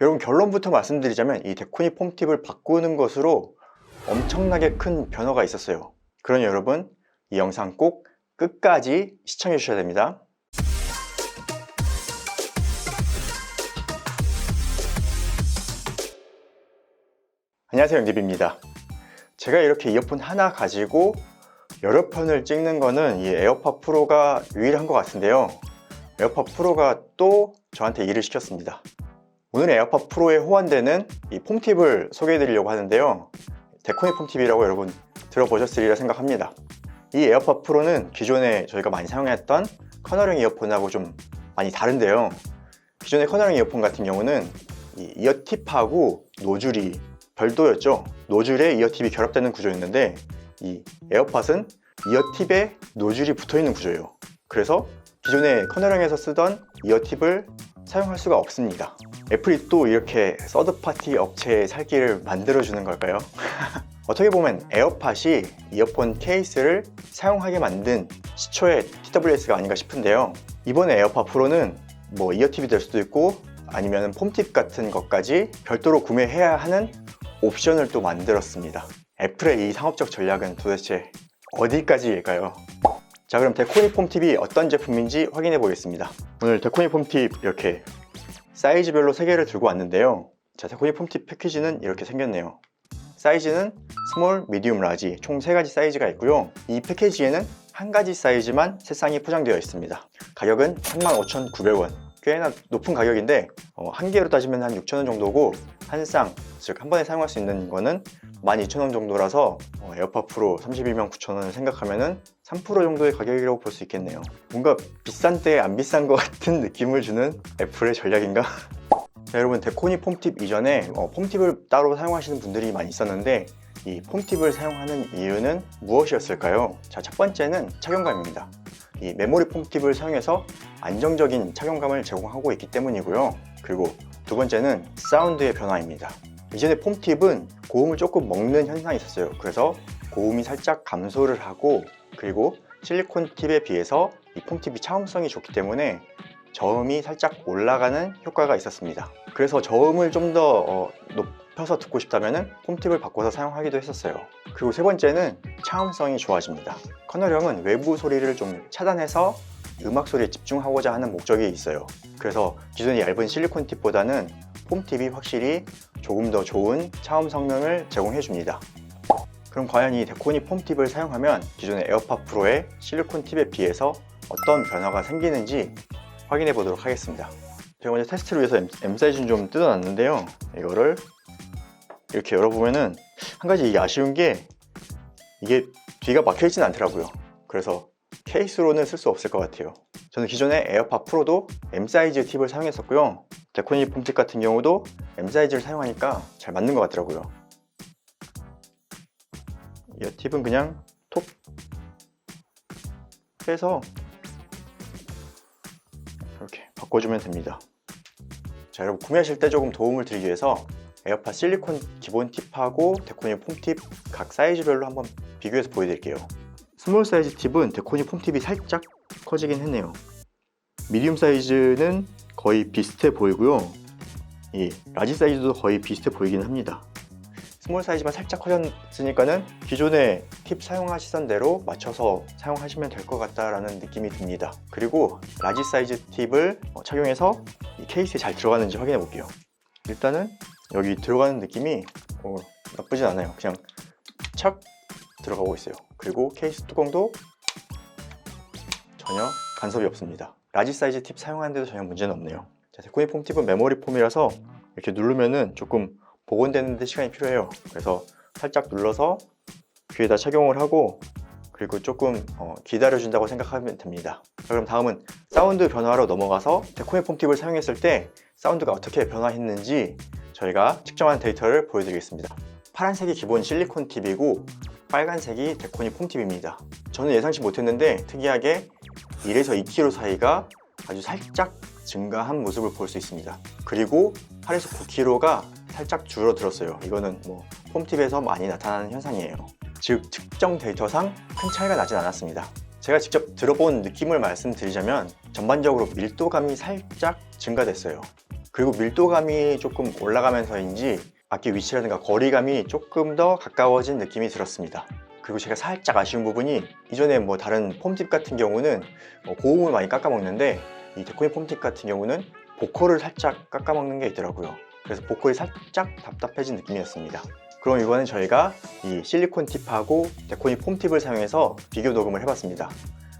여러분, 결론부터 말씀드리자면 이 데코니 폼팁을 바꾸는 것으로 엄청나게 큰 변화가 있었어요. 그러니 여러분, 이 영상 꼭 끝까지 시청해 주셔야 됩니다. 안녕하세요, 영집입니다. 제가 이렇게 이어폰 하나 가지고 여러 편을 찍는 거는 이 에어팟 프로가 유일한 것 같은데요. 에어팟 프로가 또 저한테 일을 시켰습니다. 오늘 에어팟 프로에 호환되는 이 폼팁을 소개해 드리려고 하는데요. 데코니 폼팁이라고 여러분 들어보셨으리라 생각합니다. 이 에어팟 프로는 기존에 저희가 많이 사용했던 커널형 이어폰하고 좀 많이 다른데요. 기존의 커널형 이어폰 같은 경우는 이 이어팁하고 노즐이 별도였죠. 노즐에 이어팁이 결합되는 구조였는데 이 에어팟은 이어팁에 노즐이 붙어있는 구조예요. 그래서 기존의 커널형에서 쓰던 이어팁을 사용할 수가 없습니다. 애플이 또 이렇게 서드파티 업체의 살기를 만들어주는 걸까요? 어떻게 보면 에어팟이 이어폰 케이스를 사용하게 만든 시초의 TWS가 아닌가 싶은데요. 이번에 에어팟 프로는 뭐 이어팁이 될 수도 있고 아니면 폼팁 같은 것까지 별도로 구매해야 하는 옵션을 또 만들었습니다. 애플의 이 상업적 전략은 도대체 어디까지일까요? 자, 그럼 데코니 폼팁이 어떤 제품인지 확인해 보겠습니다. 오늘 데코니 폼팁 이렇게 사이즈별로 3개를 들고 왔는데요. 자, 데코니 폼팁 패키지는 이렇게 생겼네요. 사이즈는 스몰, 미디움, 라지 총 3가지 사이즈가 있고요. 이 패키지에는 한 가지 사이즈만 세 쌍이 포장되어 있습니다. 가격은 35,900원. 꽤나 높은 가격인데 한 개로 따지면 한 6,000원 정도고 한 쌍, 즉 한 번에 사용할 수 있는 거는 12,000원 정도라서 에어팟 프로 32만 9천원을 생각하면은 3% 정도의 가격이라고 볼 수 있겠네요. 뭔가 비싼 때 안 비싼 것 같은 느낌을 주는 애플의 전략인가? 자, 여러분, 데코니 폼팁 이전에 폼팁을 따로 사용하시는 분들이 많이 있었는데 이 폼팁을 사용하는 이유는 무엇이었을까요? 자, 첫 번째는 착용감입니다. 이 메모리 폼팁을 사용해서 안정적인 착용감을 제공하고 있기 때문이고요. 그리고 두 번째는 사운드의 변화입니다. 이전에 폼팁은 고음을 조금 먹는 현상이 있었어요. 그래서 고음이 살짝 감소를 하고, 그리고 실리콘 팁에 비해서 이 폼팁이 차음성이 좋기 때문에 저음이 살짝 올라가는 효과가 있었습니다. 그래서 저음을 좀 더 높여서 듣고 싶다면 폼팁을 바꿔서 사용하기도 했었어요. 그리고 세 번째는 차음성이 좋아집니다. 커널형은 외부 소리를 좀 차단해서 음악 소리에 집중하고자 하는 목적이 있어요. 그래서 기존의 얇은 실리콘 팁보다는 폼팁이 확실히 조금 더 좋은 차음 성능을 제공해 줍니다. 그럼 과연 이 데코니 폼팁을 사용하면 기존의 에어팟 프로의 실리콘 팁에 비해서 어떤 변화가 생기는지 확인해 보도록 하겠습니다. 제가 먼저 테스트를 위해서 M 사이즈는 좀 뜯어놨는데요. 이거를 이렇게 열어보면은 한 가지 이게 아쉬운 게 이게 뒤가 막혀있진 않더라고요. 그래서 케이스로는 쓸 수 없을 것 같아요. 저는 기존에 에어팟 프로도 M 사이즈 팁을 사용했었고요. 데코니 폼팁 같은 경우도 M 사이즈를 사용하니까 잘 맞는 것 같더라고요. 이 팁은 그냥 톡 빼서 이렇게 바꿔주면 됩니다. 자, 여러분, 구매하실 때 조금 도움을 드리기 위해서 에어팟 실리콘 기본 팁하고 데코니 폼팁 각 사이즈별로 한번 비교해서 보여드릴게요. 스몰 사이즈 팁은 데코니 폼팁이 살짝 커지긴 했네요. 미디움 사이즈는 거의 비슷해 보이고요. 이 라지 사이즈도 거의 비슷해 보이긴 합니다. 스몰 사이즈만 살짝 커졌으니까는 기존의 팁 사용하시던 대로 맞춰서 사용하시면 될 것 같다라는 느낌이 듭니다. 그리고 라지 사이즈 팁을 착용해서 이 케이스에 잘 들어가는지 확인해 볼게요. 일단은 여기 들어가는 느낌이 나쁘진 않아요. 그냥 착 들어가고 있어요. 그리고 케이스 뚜껑도 전혀 간섭이 없습니다. 라지 사이즈 팁 사용하는데도 전혀 문제는 없네요. 자, 데코니 폼팁은 메모리 폼이라서 이렇게 누르면은 조금 복원되는 데 시간이 필요해요. 그래서 살짝 눌러서 귀에다 착용을 하고, 그리고 조금 기다려준다고 생각하면 됩니다. 자, 그럼 다음은 사운드 변화로 넘어가서 데코니 폼팁을 사용했을 때 사운드가 어떻게 변화했는지 저희가 측정한 데이터를 보여드리겠습니다. 파란색이 기본 실리콘 팁이고 빨간색이 데코니 폼팁입니다. 저는 예상치 못했는데 특이하게 1에서 2kg 사이가 아주 살짝 증가한 모습을 볼 수 있습니다. 그리고 8에서 9kg가 살짝 줄어들었어요. 이거는 뭐 폼팁에서 많이 나타나는 현상이에요. 즉 측정 데이터상 큰 차이가 나진 않았습니다. 제가 직접 들어본 느낌을 말씀드리자면 전반적으로 밀도감이 살짝 증가됐어요. 그리고 밀도감이 조금 올라가면서인지 악기 위치라든가 거리감이 조금 더 가까워진 느낌이 들었습니다. 그리고 제가 살짝 아쉬운 부분이, 이전에 뭐 다른 폼팁 같은 경우는 고음을 많이 깎아먹는데 이 데코니 폼팁 같은 경우는 보컬을 살짝 깎아먹는 게 있더라고요. 그래서 보컬이 살짝 답답해진 느낌이었습니다. 그럼 이번엔 저희가 이 실리콘 팁하고 데코니 폼팁을 사용해서 비교 녹음을 해봤습니다.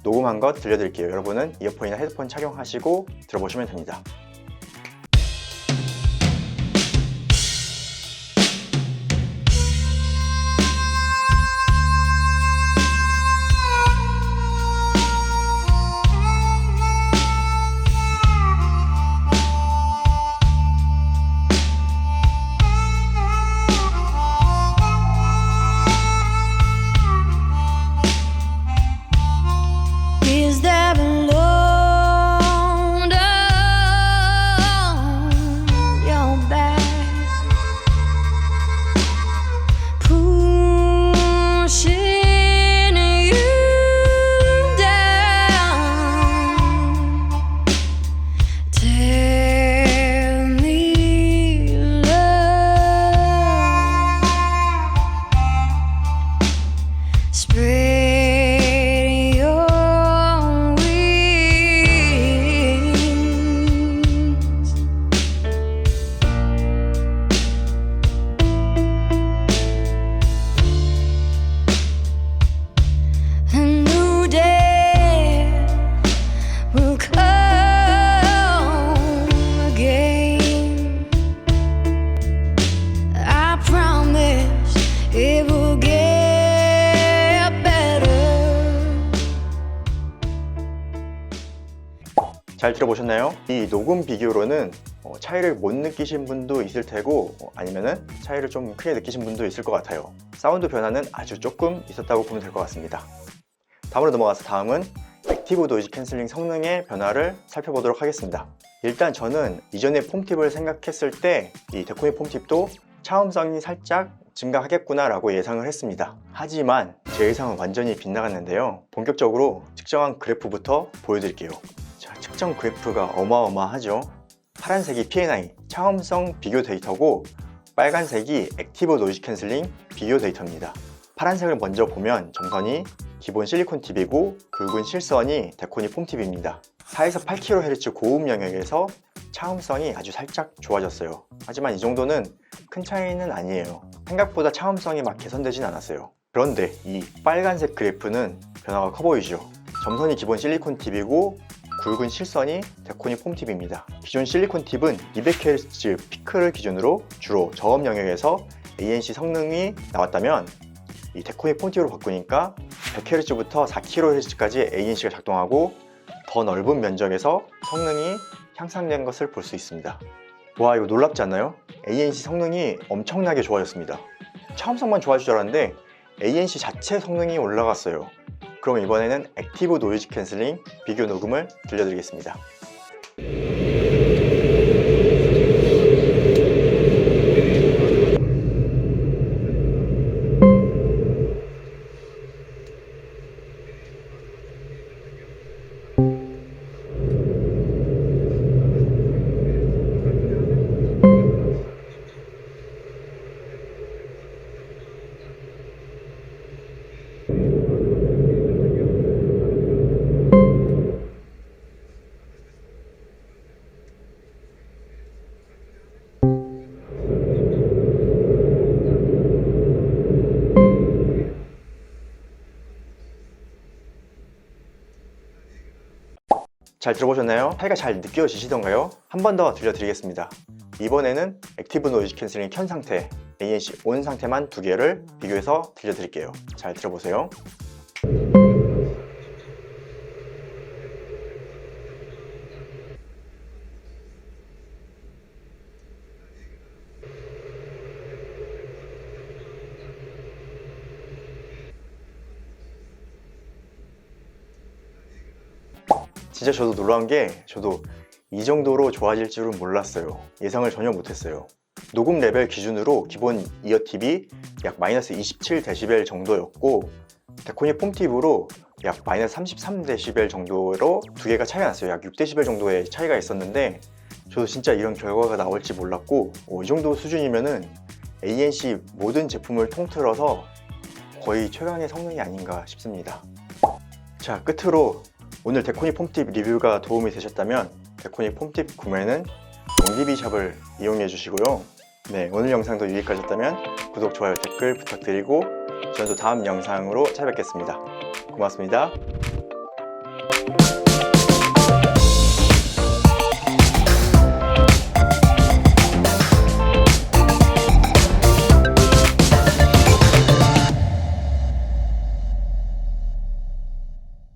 녹음한 것 들려드릴게요. 여러분은 이어폰이나 헤드폰 착용하시고 들어보시면 됩니다. 잘 들어보셨나요? 이 녹음 비교로는 차이를 못 느끼신 분도 있을 테고 아니면은 차이를 좀 크게 느끼신 분도 있을 것 같아요. 사운드 변화는 아주 조금 있었다고 보면 될 것 같습니다. 다음으로 넘어가서 다음은 액티브 노이즈 캔슬링 성능의 변화를 살펴보도록 하겠습니다. 일단 저는 이전에 폼팁을 생각했을 때 이 데코니 폼팁도 차음성이 살짝 증가하겠구나 라고 예상을 했습니다. 하지만 제 예상은 완전히 빗나갔는데요. 본격적으로 측정한 그래프부터 보여드릴게요. 자, 측정 그래프가 어마어마하죠. 파란색이 P&I 차음성 비교 데이터고 빨간색이 액티브 노이즈 캔슬링 비교 데이터입니다. 파란색을 먼저 보면 점선이 기본 실리콘 팁이고 굵은 실선이 데코니 폼팁입니다. 4에서 8kHz 고음 영역에서 차음성이 아주 살짝 좋아졌어요. 하지만 이 정도는 큰 차이는 아니에요. 생각보다 차음성이 막 개선되진 않았어요. 그런데 이 빨간색 그래프는 변화가 커 보이죠. 점선이 기본 실리콘 팁이고 굵은 실선이 데코니 폼팁입니다. 기존 실리콘 팁은 200Hz 피크를 기준으로 주로 저음 영역에서 ANC 성능이 나왔다면 이 데코니 폼팁으로 바꾸니까 100Hz부터 4kHz까지 ANC가 작동하고 더 넓은 면적에서 성능이 향상된 것을 볼 수 있습니다. 와, 이거 놀랍지 않나요? ANC 성능이 엄청나게 좋아졌습니다. 차음성만 좋아질 줄 알았는데 ANC 자체 성능이 올라갔어요. 그럼 이번에는 액티브 노이즈 캔슬링 비교 녹음을 들려드리겠습니다. 잘 들어보셨나요? 차이가 잘 느껴지시던가요? 한 번 더 들려드리겠습니다. 이번에는 액티브 노이즈 캔슬링 켠 상태, ANC 온 상태만 두 개를 비교해서 들려드릴게요. 잘 들어보세요. 진짜 저도 놀라운 게 저도 이 정도로 좋아질 줄은 몰랐어요. 예상을 전혀 못했어요. 녹음 레벨 기준으로 기본 이어 팁이 약 마이너스 27dB 정도였고 데코니 폼팁으로 약 마이너스 33dB 정도로 두 개가 차이가 났어요. 약 6dB 정도의 차이가 있었는데 저도 진짜 이런 결과가 나올지 몰랐고 이 정도 수준이면은 ANC 모든 제품을 통틀어서 거의 최강의 성능이 아닌가 싶습니다. 자, 끝으로 오늘 데코니 폼팁 리뷰가 도움이 되셨다면 데코니 폼팁 구매는 용기비샵을 이용해 주시고요. 네, 오늘 영상도 유익하셨다면 구독, 좋아요, 댓글 부탁드리고 저는 또 다음 영상으로 찾아뵙겠습니다. 고맙습니다.